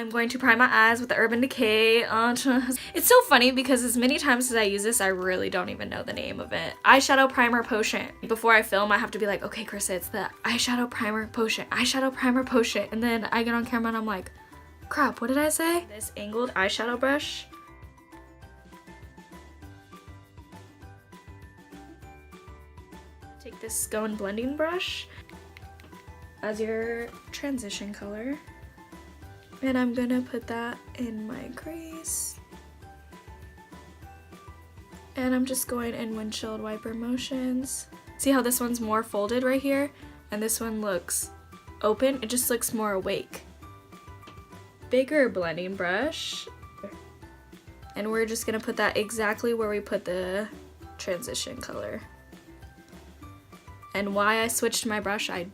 I'm going to prime my eyes with the Urban Decay. It's so funny because as many times as I use this, I really don't even know the name of it. Eyeshadow Primer Potion. Before I film, I have to be like, okay, Krista, it's the Eyeshadow Primer Potion. Eyeshadow Primer Potion. And then I get on camera and I'm like, crap, what did I say? This angled eyeshadow brush. Take this Stone blending brush as your transition color. And I'm gonna put that in my crease. And I'm just going in windshield wiper motions. See how this one's more folded right here? And this one looks open. It just looks more awake. Bigger blending brush. And we're just gonna put that exactly where we put the transition color. And why I switched my brush, I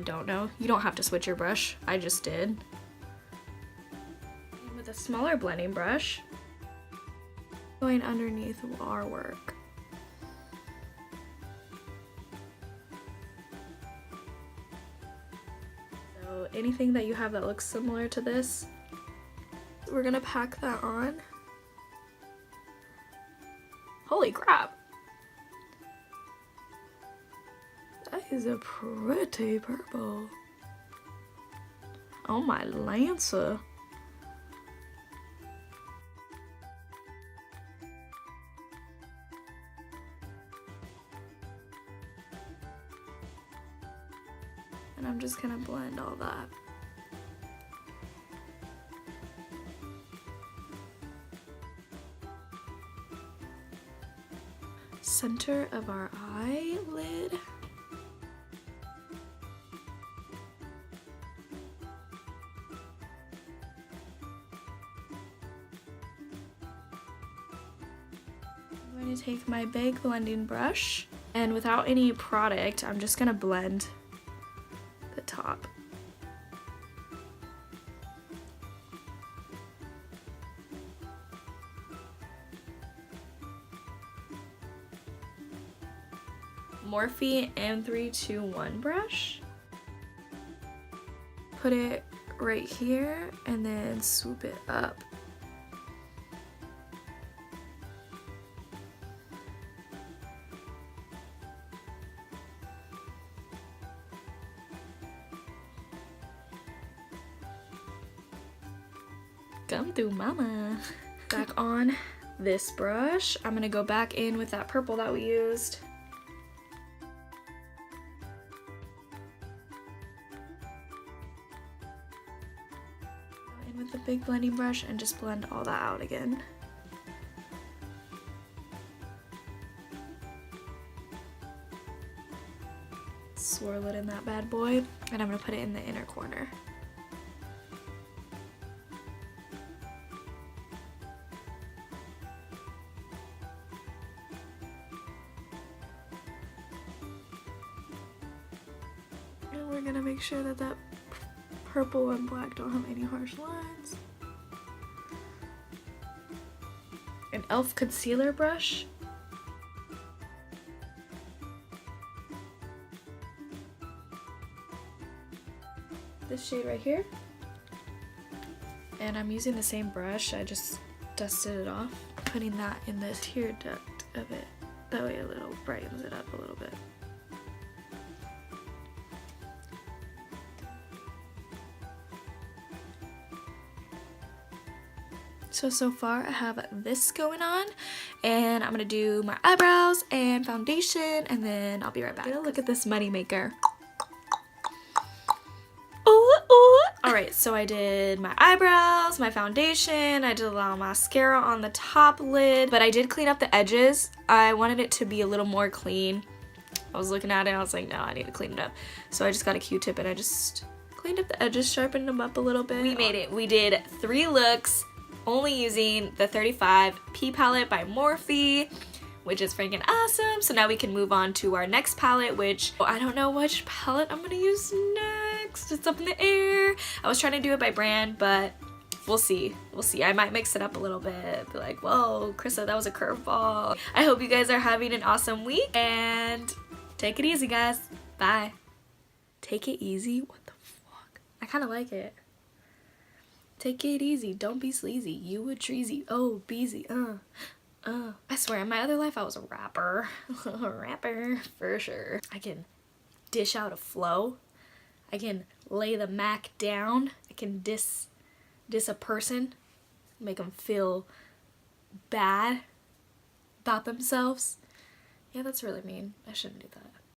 don't know. You don't have to switch your brush. I just did. And with a smaller blending brush, going underneath our work. So anything that you have that looks similar to this, we're gonna pack that on. Holy crap! That is a pretty purple. Oh my Lancer. And I'm just gonna blend all that. Center of our eyelid. I'm going to take my big blending brush, and without any product, I'm just gonna blend the top. Morphe M321 brush. Put it right here and then swoop it up. Come through, mama. Back on this brush, I'm gonna go back in with that purple that we used. Go in with the big blending brush and just blend all that out again. Swirl it in that bad boy, and I'm gonna put it in the inner corner. And we're gonna make sure that that purple and black don't have any harsh lines. An e.l.f. concealer brush. This shade right here. And I'm using the same brush, I just dusted it off. Putting that in the tear duct of it. That way a little brightens it up a little bit. So far I have this going on, and I'm gonna do my eyebrows and foundation, and then I'll be right back. Look at this money maker. Ooh, ooh. Alright, so I did my eyebrows, my foundation, I did a little mascara on the top lid, but I did clean up the edges. I wanted it to be a little more clean. I was looking at it and I was like, no, I need to clean it up. So I just got a Q-tip and I just cleaned up the edges, sharpened them up a little bit. We made it. We did 3 looks, only using the 35 P palette by Morphe, which is freaking awesome. So now we can move on to our next palette, which I don't know which palette I'm gonna use next. It's up in the air. I was trying to do it by brand, but we'll see. We'll see. I might mix it up a little bit. Be like, whoa, Krista, that was a curveball. I hope you guys are having an awesome week, and take it easy, guys. Bye. Take it easy? What the fuck? I kind of like it. Take it easy, don't be sleazy. You a treasy, oh, beezy, I swear, in my other life I was a rapper. A rapper, for sure. I can dish out a flow. I can lay the Mac down. I can diss a person. Make them feel bad about themselves. Yeah, that's really mean. I shouldn't do that.